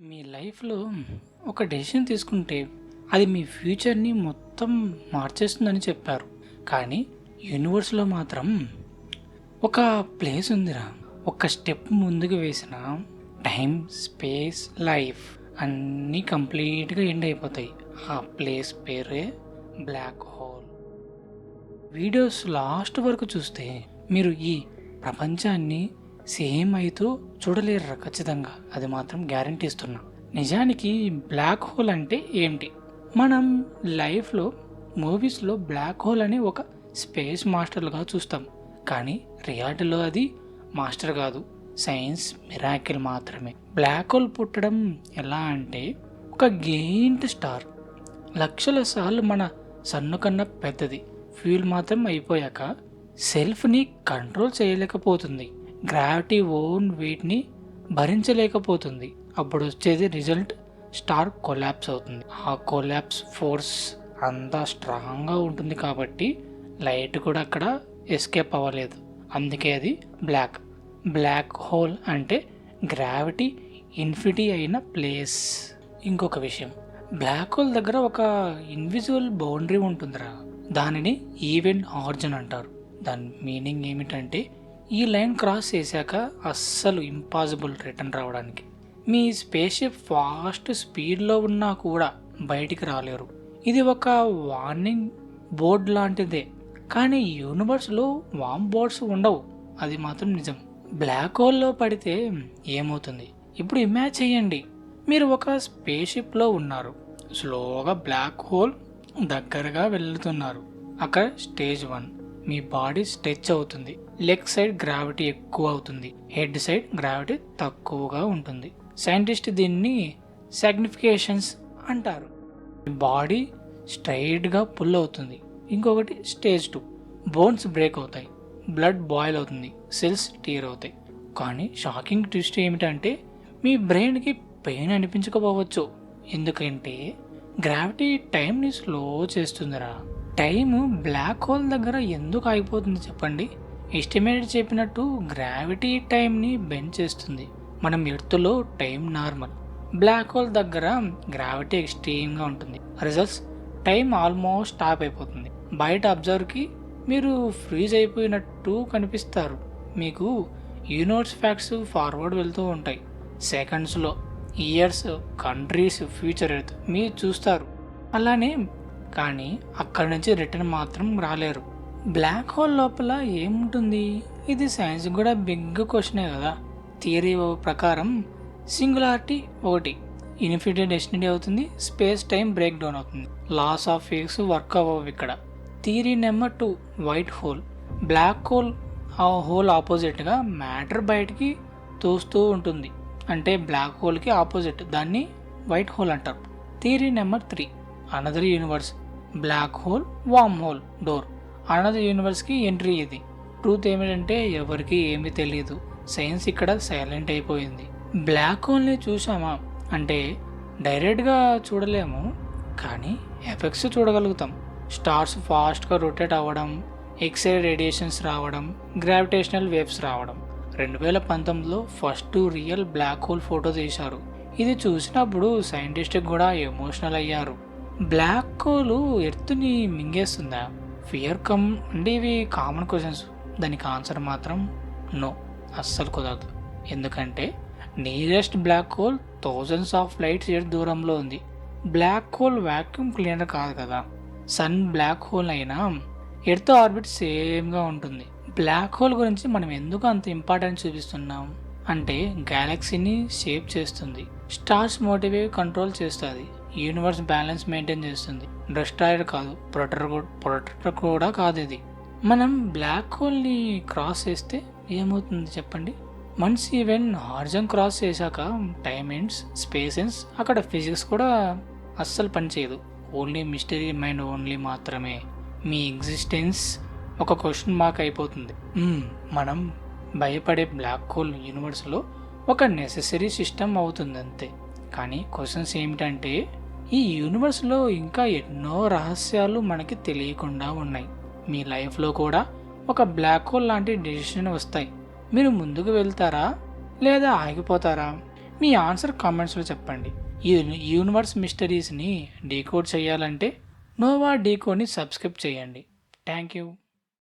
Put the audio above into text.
మీ లైఫ్‌లో ఒక డెసిషన్ తీసుకుంటే అది మీ ఫ్యూచర్‌ని మొత్తం మార్చేస్తుందని చెప్పారు. కానీ యూనివర్స్‌లో మాత్రం ఒక ప్లేస్ ఉందిరా. ఒక స్టెప్ ముందుకు వేసినా టైం, స్పేస్, లైఫ్ అన్నీ కంప్లీట్‌గా ఎండ్ అయిపోతాయి. ఆ ప్లేస్ పేరే బ్లాక్ హోల్. వీడియోస్ లాస్ట్ వరకు చూస్తే మీరు ఈ ప్రపంచాన్ని సేమ్ అయితూ చూడలేరురా ఖచ్చితంగా. అది మాత్రం గ్యారంటీ ఇస్తున్నా. నిజానికి బ్లాక్ హోల్ అంటే ఏంటి? మనం లైఫ్‌లో, మూవీస్‌లో బ్లాక్ హోల్ అని ఒక స్పేస్ మాస్టర్‌లుగా చూస్తాం. కానీ రియాలిటీలో అది మాస్టర్ కాదు. సైన్స్ మిరాకిల్ మాత్రమే. బ్లాక్ హోల్ పుట్టడం ఎలా అంటే ఒక గెయింట్ స్టార్ లక్షల సార్లు మన సన్ను కన్నా పెద్దది. ఫ్యూల్ మాత్రం అయిపోయాక సెల్ఫ్‌ని కంట్రోల్ చేయలేకపోతుంది. గ్రావిటీ ఓన్ వెయిట్‌ని భరించలేకపోతుంది. అప్పుడు వచ్చేది రిజల్ట్ స్టార్ కొలాప్స్ అవుతుంది. ఆ కొలాప్స్ ఫోర్స్ అంతా స్ట్రాంగ్‌గా ఉంటుంది కాబట్టి లైట్ కూడా అక్కడ ఎస్కేప్ అవ్వలేదు. అందుకే అది బ్లాక్. బ్లాక్ హోల్ అంటే గ్రావిటీ ఇన్ఫినిటీ అయిన ప్లేస్. ఇంకొక విషయం, బ్లాక్ హోల్ దగ్గర ఒక ఇన్విజిబుల్ బౌండరీ ఉంటుందిరా. దానిని ఈవెంట్ ఆరిజిన్ అంటారు. దాని మీనింగ్ ఏమిటంటే ఈ లైన్ క్రాస్ చేశాక అస్సలు ఇంపాసిబుల్ రిటర్న్ రావడానికి. మీ స్పేస్ షిప్ ఫాస్ట్ స్పీడ్లో ఉన్నా కూడా బయటికి రాలేరు. ఇది ఒక వార్నింగ్ బోర్డ్ లాంటిదే. కానీ యూనివర్స్లో వామ్ బోర్డ్స్ ఉండవు. అది మాత్రం నిజం. బ్లాక్ హోల్లో పడితే ఏమవుతుంది? ఇప్పుడు ఇమాజిన్ చేయండి, మీరు ఒక స్పేస్ షిప్లో ఉన్నారు. స్లోగా బ్లాక్ హోల్ దగ్గరగా వెళ్తున్నారు. అక్కడ స్టేజ్ 1, మీ బాడీ స్ట్రెచ్ అవుతుంది. లెగ్ సైడ్ గ్రావిటీ ఎక్కువ అవుతుంది, హెడ్ సైడ్ గ్రావిటీ తక్కువగా ఉంటుంది. సైంటిస్ట్ దీన్ని సాగ్నిఫికేషన్స్ అంటారు. బాడీ స్ట్రైట్గా పుల్ అవుతుంది. ఇంకొకటి స్టేజ్ 2, బోన్స్ బ్రేక్ అవుతాయి, బ్లడ్ బాయిల్ అవుతుంది, సెల్స్ టీర్ అవుతాయి. కానీ షాకింగ్ ట్విస్ట్ ఏమిటంటే మీ బ్రెయిన్కి పెయిన్ అనిపించకపోవచ్చు. ఎందుకంటే గ్రావిటీ టైంని స్లో చేస్తుందిరా. టైము బ్లాక్ హోల్ దగ్గర ఎందుకు ఆగిపోతుంది చెప్పండి? ఎస్టిమేట్ చెప్పినట్టు గ్రావిటీ టైంని బెండ్ చేస్తుంది. మనం ఎర్త్లో టైం నార్మల్, బ్లాక్ హోల్ దగ్గర గ్రావిటీ ఎక్స్ట్రీమ్గా ఉంటుంది. రిజల్ట్స్ టైం ఆల్మోస్ట్ స్టాప్ అయిపోతుంది. బయట అబ్జర్వర్కి మీరు ఫ్రీజ్ అయిపోయినట్టు కనిపిస్తారు. మీకు యూనివర్స్ ఫ్యాక్ట్స్ ఫార్వర్డ్ వెళ్తూ ఉంటాయి. సెకండ్స్లో ఇయర్స్, కంట్రీస్, ఫ్యూచర్ ఎర్త్ మీరు చూస్తారు. అలానే కానీ అక్కడి నుంచి రిటర్న్ మాత్రం రాలేరు. బ్లాక్ హోల్ లోపల ఏముంటుంది? ఇది సైన్స్ కూడా బిగ్ క్వశ్చనే కదా. థియరీ ప్రకారం సింగులారిటీ ఒకటి, ఇన్ఫినిటీ డెస్టినీ అవుతుంది, స్పేస్ టైం బ్రేక్ డౌన్ అవుతుంది. లాస్ ఆఫ్ ఫిజిక్స్ వర్క్ అవ్వవు ఇక్కడ. Theory number 2, white hole. Black hole ఆ హోల్ ఆపోజిట్గా మ్యాటర్ బయటికి తోస్తూ ఉంటుంది. అంటే బ్లాక్ హోల్కి ఆపోజిట్, దాన్ని వైట్ హోల్ అంటారు. Theory number 3, another universe. Black hole wormhole door, another యూనివర్స్కి ఎంట్రీ. ఇది ట్రూత్ ఏమిటంటే ఎవరికి ఏమీ తెలియదు. సైన్స్ ఇక్కడ సైలెంట్ అయిపోయింది. బ్లాక్ హోల్ని చూసామా అంటే డైరెక్ట్గా చూడలేము, కానీ ఎఫెక్ట్స్ చూడగలుగుతాం. స్టార్స్ ఫాస్ట్గా రొటేట్ అవ్వడం, ఎక్స్రే రేడియేషన్స్ రావడం, గ్రావిటేషనల్ వేవ్స్ రావడం. 2019లో first real black hole photo తీశారు. ఇది చూసినప్పుడు సైంటిస్ట్ కూడా ఎమోషనల్ అయ్యారు. బ్లాక్ హోల్ ఎర్త్ని మింగేస్తుందా? ఫియర్ కమ్ అంటే ఇవి కామన్ క్వశ్చన్స్. దానికి ఆన్సర్ మాత్రం నో, అస్సలు కుదరదు. ఎందుకంటే nearest black hole thousands of lights year దూరంలో ఉంది. బ్లాక్ హోల్ వాక్యూమ్ క్లీనర్ కాదు కదా. సన్ బ్లాక్ హోల్ అయినా ఎర్త్ ఆర్బిట్ సేమ్గా ఉంటుంది. బ్లాక్ హోల్ గురించి మనం ఎందుకు అంత ఇంపార్టెన్స్ చూపిస్తున్నాం అంటే గ్యాలక్సీని షేప్ చేస్తుంది, స్టార్స్ మోటివేవ్ కంట్రోల్ చేస్తుంది, యూనివర్స్ బ్యాలెన్స్ మెయింటైన్ చేస్తుంది. డిస్ట్రాయర్ కాదు, ప్రొటెక్టర్ కూడా కాదు ఇది. మనం బ్లాక్ హోల్ని క్రాస్ చేస్తే ఏమవుతుంది చెప్పండి? వన్స్ ఈవెన్ హారిజన్ క్రాస్ చేశాక టైం ఎండ్స్, స్పేస్ ఎండ్స్. అక్కడ ఫిజిక్స్ కూడా అస్సలు పనిచేయదు. ఓన్లీ మిస్టరీ మైండ్ ఓన్లీ మాత్రమే. మీ ఎగ్జిస్టెన్స్ ఒక క్వశ్చన్ మార్క్ అయిపోతుంది. మనం భయపడే బ్లాక్ హోల్ యూనివర్స్లో ఒక నెసెసరీ సిస్టమ్ అవుతుంది అంతే. కానీ క్వశ్చన్స్ ఏమిటంటే ఈ యూనివర్స్లో ఇంకా ఎన్నో రహస్యాలు మనకి తెలియకుండా ఉన్నాయి. మీ లైఫ్లో కూడా ఒక బ్లాక్ హోల్ లాంటి డెసిషన్ వస్తాయి. మీరు ముందుకు వెళ్తారా లేదా ఆగిపోతారా? మీ ఆన్సర్ కామెంట్స్లో చెప్పండి. ఈ యూనివర్స్ మిస్టరీస్ని డీకోడ్ చేయాలంటే నోవా డీకోడ్ని సబ్స్క్రైబ్ చేయండి. Thank you.